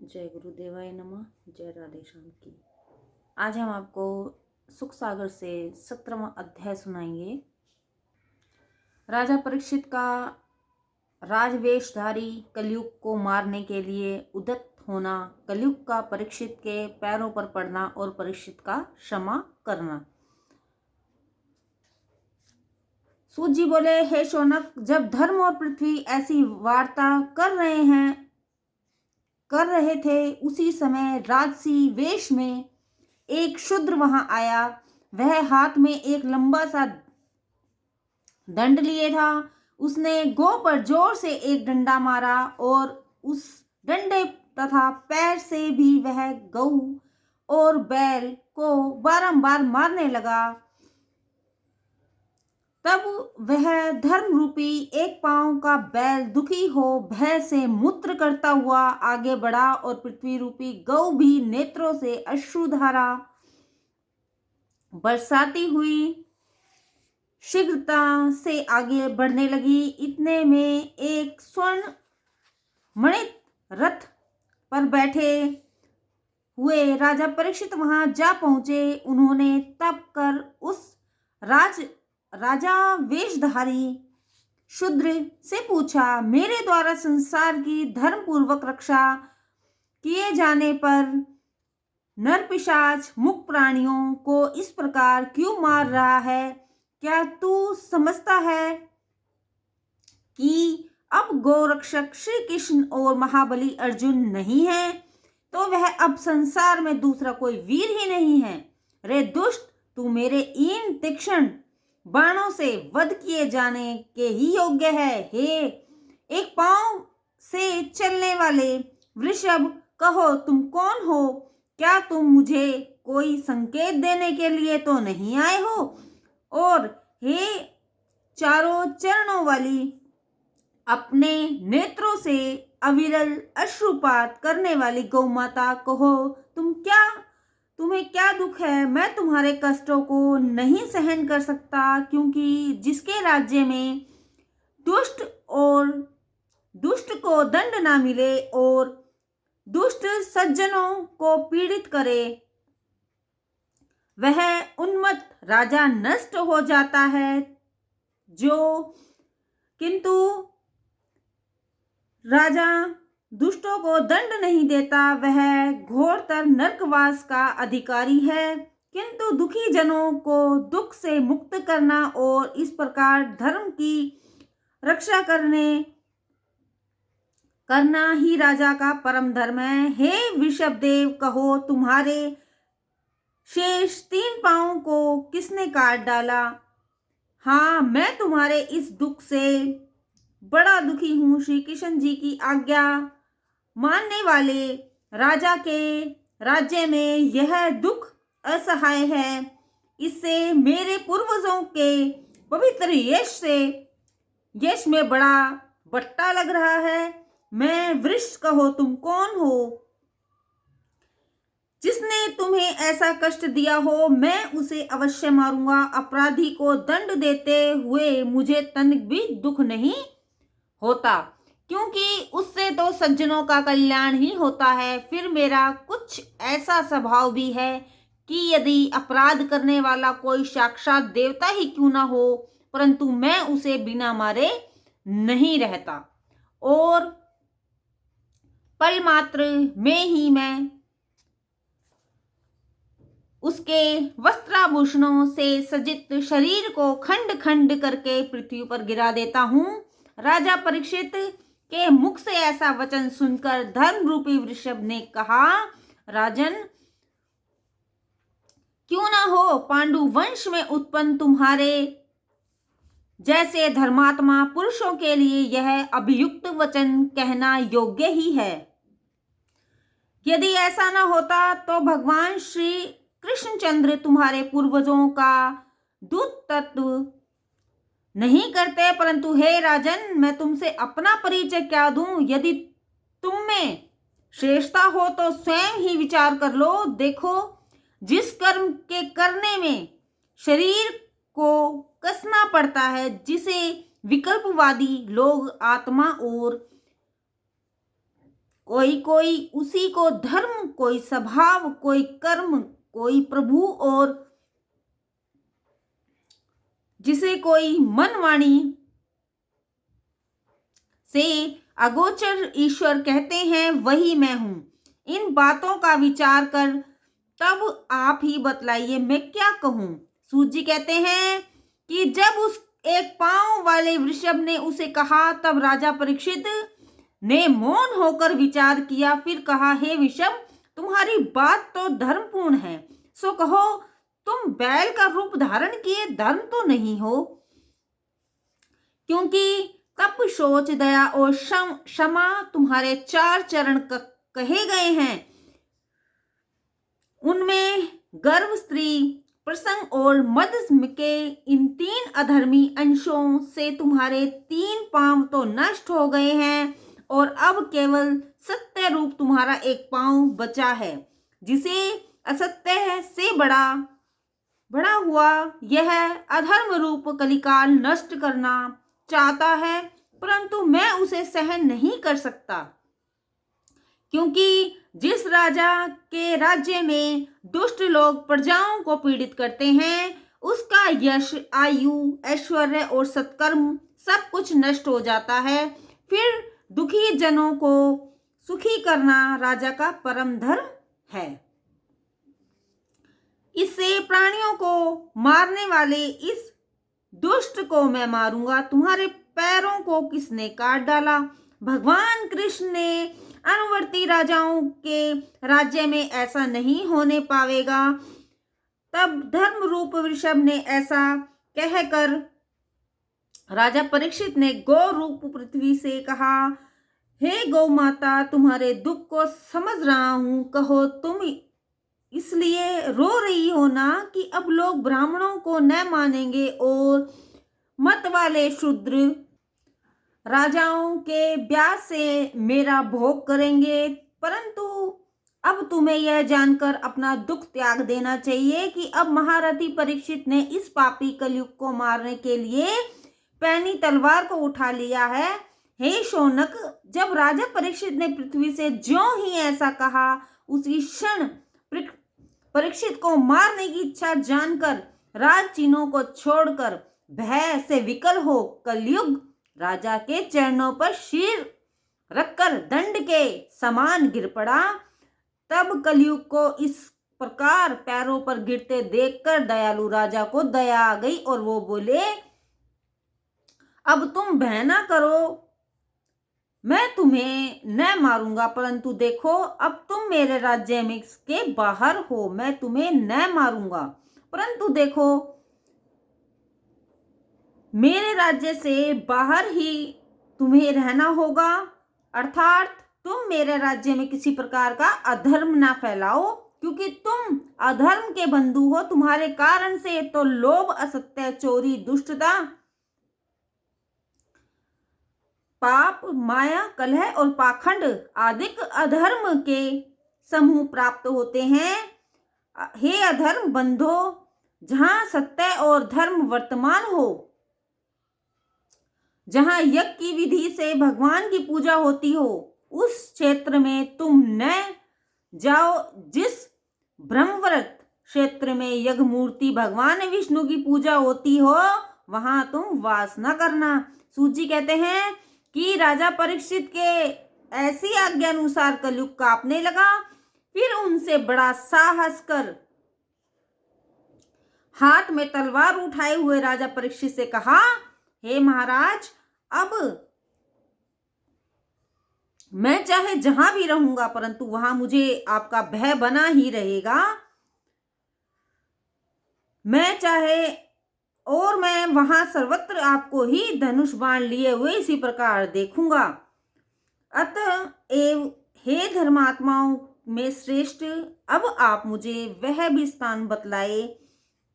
जय गुरुदेवाय नमः। जय राधे श्याम की। आज हम आपको सुख सागर से 17वां अध्याय सुनाएंगे। राजा परीक्षित का राजवेशधारी कलयुग को मारने के लिए उद्यत होना, कलयुग का परीक्षित के पैरों पर पड़ना और परीक्षित का क्षमा करना। सूत जी बोले, हे शौनक, जब धर्म और पृथ्वी ऐसी वार्ता कर रहे थे, उसी समय राजसी वेश में एक शूद्र वहां आया। वह हाथ में एक लंबा सा दंड लिए था। उसने गौ पर जोर से एक डंडा मारा और उस डंडे तथा पैर से भी वह गौ और बैल को बारंबार मारने लगा। तब वह धर्म रूपी एक पांव का बैल दुखी हो भय से मूत्र करता हुआ आगे बढ़ा और पृथ्वी रूपी गौ भी नेत्रों से अश्रुधारा बरसाती हुई शीघ्रता से आगे बढ़ने लगी। इतने में एक स्वर्ण मणित रथ पर बैठे हुए राजा परीक्षित वहां जा पहुंचे। उन्होंने तप कर उस राजा वेशधारी शूद्र से पूछा, मेरे द्वारा संसार की धर्म पूर्वक रक्षा किए जाने पर नरपिशाच मुख प्राणियों को इस प्रकार क्यों मार रहा है? क्या तू समझता है कि अब गोरक्षक श्री कृष्ण और महाबली अर्जुन नहीं है, तो वह अब संसार में दूसरा कोई वीर ही नहीं है। रे दुष्ट, तू मेरे इन तीक्ष्ण बाणों से वध किए जाने के ही योग्य है। हे एक पांव से चलने वाले वृषभ, कहो तुम कौन हो? क्या तुम मुझे कोई संकेत देने के लिए तो नहीं आए हो? और हे चारों चरणों वाली, अपने नेत्रों से अविरल अश्रुपात करने वाली गौ माता, कहो तुम्हें क्या दुख है? मैं तुम्हारे कष्टों को नहीं सहन कर सकता, क्योंकि जिसके राज्य में दुष्ट को दंड ना मिले और दुष्ट सज्जनों को पीड़ित करे, वह उन्मत्त राजा नष्ट हो जाता है। किंतु राजा दुष्टों को दंड नहीं देता, वह घोरतर नरकवास का अधिकारी है। किंतु दुखी जनों को दुख से मुक्त करना और इस प्रकार धर्म की रक्षा करना ही राजा का परम धर्म है। हे वृषभदेव, कहो तुम्हारे शेष 3 पांवों को किसने काट डाला? हाँ, मैं तुम्हारे इस दुख से बड़ा दुखी हूँ। श्री कृष्ण जी की आज्ञा मानने वाले राजा के राज्य में यह दुख असहाय है। इससे मेरे पूर्वजों के पवित्र यश में बड़ा बट्टा लग रहा है। मैं वृष, कहो तुम कौन हो? जिसने तुम्हें ऐसा कष्ट दिया हो, मैं उसे अवश्य मारूंगा। अपराधी को दंड देते हुए मुझे तनिक भी दुख नहीं होता, क्योंकि उससे तो सज्जनों का कल्याण ही होता है। फिर मेरा कुछ ऐसा स्वभाव भी है कि यदि अपराध करने वाला कोई साक्षात देवता ही क्यों ना हो, परंतु मैं उसे बिना मारे नहीं रहता और पल मात्र में ही मैं उसके वस्त्राभूषणों से सज्जित शरीर को खंड खंड करके पृथ्वी पर गिरा देता हूँ। राजा परीक्षित के मुख से ऐसा वचन सुनकर धर्म रूपी वृषभ ने कहा, राजन, क्यों ना हो पांडु वंश में उत्पन्न तुम्हारे जैसे धर्मात्मा पुरुषों के लिए यह अभियुक्त वचन कहना योग्य ही है। यदि ऐसा न होता तो भगवान श्री कृष्णचंद्र तुम्हारे पूर्वजों का दूत तत्व नहीं करते। परंतु हे राजन, मैं तुमसे अपना परिचय क्या दूं? यदि तुम में श्रेष्ठता हो तो स्वयं ही विचार कर लो। देखो, जिस कर्म के करने में शरीर को कसना पड़ता है, जिसे विकल्पवादी लोग आत्मा और कोई कोई उसी को धर्म, कोई स्वभाव, कोई कर्म, कोई प्रभु, और जिसे कोई मन वाणी से अगोचर ईश्वर कहते हैं, वही मैं हूं। इन बातों का विचार कर तब आप ही बतलाइए मैं क्या कहूं। सूत जी कहते हैं कि जब उस एक पांव वाले वृषभ ने उसे कहा, तब राजा परीक्षित ने मौन होकर विचार किया, फिर कहा, हे वृषभ, तुम्हारी बात तो धर्मपूर्ण है, सो कहो, तुम बैल का रूप धारण किए धर्म तो नहीं हो, क्योंकि तप, शौच, दया और क्षमा तुम्हारे 4 चरण कहे गए हैं। उनमें गर्भ, स्त्री प्रसंग और मद के इन 3 अधर्मी अंशों से तुम्हारे 3 पांव तो नष्ट हो गए हैं, और अब केवल सत्य रूप तुम्हारा 1 पांव बचा है, जिसे असत्य से बड़ा हुआ यह अधर्म रूप कलिकाल नष्ट करना चाहता है, परंतु मैं उसे सहन नहीं कर सकता, क्योंकि जिस राजा के राज्य में दुष्ट लोग प्रजाओं को पीड़ित करते हैं, उसका यश, आयु, ऐश्वर्य और सत्कर्म सब कुछ नष्ट हो जाता है। फिर दुखी जनों को सुखी करना राजा का परम धर्म है। इससे प्राणियों को मारने वाले इस दुष्ट को मैं मारूंगा। तुम्हारे पैरों को किसने काट डाला? भगवान कृष्ण ने अनुवर्ती राजाओं के राज्य में ऐसा नहीं होने पावेगा। तब धर्म रूप वृषभ ने ऐसा कहकर राजा परीक्षित ने गौ रूप पृथ्वी से कहा, हे गौ माता, तुम्हारे दुख को समझ रहा हूं, कहो तुम इसलिए रो रही हो ना कि अब लोग ब्राह्मणों को न मानेंगे और मत वाले शूद्र राजाओं के ब्याज से मेरा भोग करेंगे, परंतु अब तुम्हें यह जानकर अपना दुख त्याग देना चाहिए कि अब महारथी परीक्षित ने इस पापी कलयुग को मारने के लिए पैनी तलवार को उठा लिया है। हे शौनक, जब राजा परीक्षित ने पृथ्वी से ज्यों ही ऐसा कहा, उसी क्षण परीक्षित को मारने की इच्छा जानकर राज चिन्हों को छोड़कर भय से विकल हो कलयुग राजा के चरणों पर शीर रखकर दंड के समान गिर पड़ा। तब कलयुग को इस प्रकार पैरों पर गिरते देखकर दयालु राजा को दया आ गई और वो बोले, अब तुम भय ना करो, मैं तुम्हें न मारूंगा, परंतु देखो अब तुम मेरे राज्य में के बाहर हो, मैं तुम्हें न मारूंगा, परंतु देखो मेरे राज्य से बाहर ही तुम्हें रहना होगा, अर्थात तुम मेरे राज्य में किसी प्रकार का अधर्म ना फैलाओ, क्योंकि तुम अधर्म के बंधु हो। तुम्हारे कारण से तो लोभ, असत्य, चोरी, दुष्टता, पाप, माया, कलह और पाखंड आदि अधर्म के समूह प्राप्त होते हैं। हे अधर्म बंधो, जहां सत्य और धर्म वर्तमान हो, जहां यज्ञ की विधि से भगवान की पूजा होती हो, उस क्षेत्र में तुम न जाओ। जिस ब्रह्मव्रत क्षेत्र में यज्ञ मूर्ति भगवान विष्णु की पूजा होती हो, वहां तुम वास न करना। सूत जी कहते हैं कि राजा परीक्षित के ऐसी आज्ञा अनुसार कलयुग कांपने लगा। फिर उनसे बड़ा साहस कर हाथ में तलवार उठाए हुए राजा परीक्षित से कहा, हे महाराज, अब मैं चाहे जहां भी रहूंगा, परंतु वहां मुझे आपका भय बना ही रहेगा। मैं वहां सर्वत्र आपको ही धनुष बाण लिए हुए इसी प्रकार देखूंगा। अतएव हे धर्मात्माओं में श्रेष्ठ, अब आप मुझे वह भी स्थान बतलाए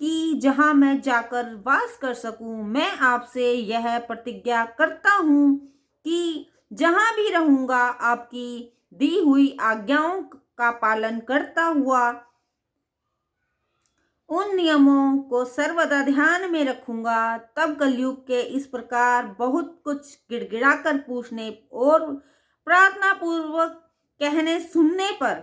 कि जहां मैं जाकर वास कर सकूं। मैं आपसे यह प्रतिज्ञा करता हूं कि जहां भी रहूंगा, आपकी दी हुई आज्ञाओं का पालन करता हुआ उन नियमों को सर्वदा ध्यान में रखूंगा। तब कलयुग के इस प्रकार बहुत कुछ गिड़गिड़ाकर पूछने और प्रार्थना पूर्वक कहने सुनने पर।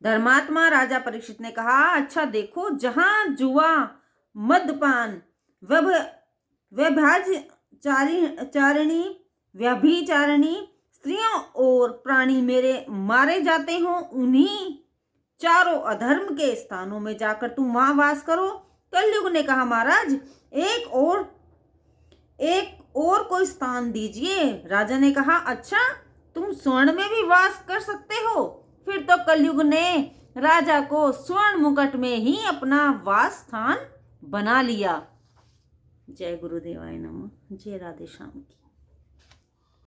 धर्मात्मा राजा परीक्षित ने कहा, अच्छा देखो, जहां जुआ, मद्यपान, व्यभिचारिणी स्त्रियों और प्राणी मेरे मारे जाते हो, उन्हीं चारों अधर्म के स्थानों में जाकर तुम वहां वास करो। कलयुग ने कहा, महाराज एक और कोई स्थान दीजिए। राजा ने कहा, अच्छा तुम स्वर्ण में भी वास कर सकते हो। फिर तो कलयुग ने राजा को स्वर्ण मुकुट में ही अपना वास स्थान बना लिया। जय गुरुदेवाय नमः। जय राधे श्याम की।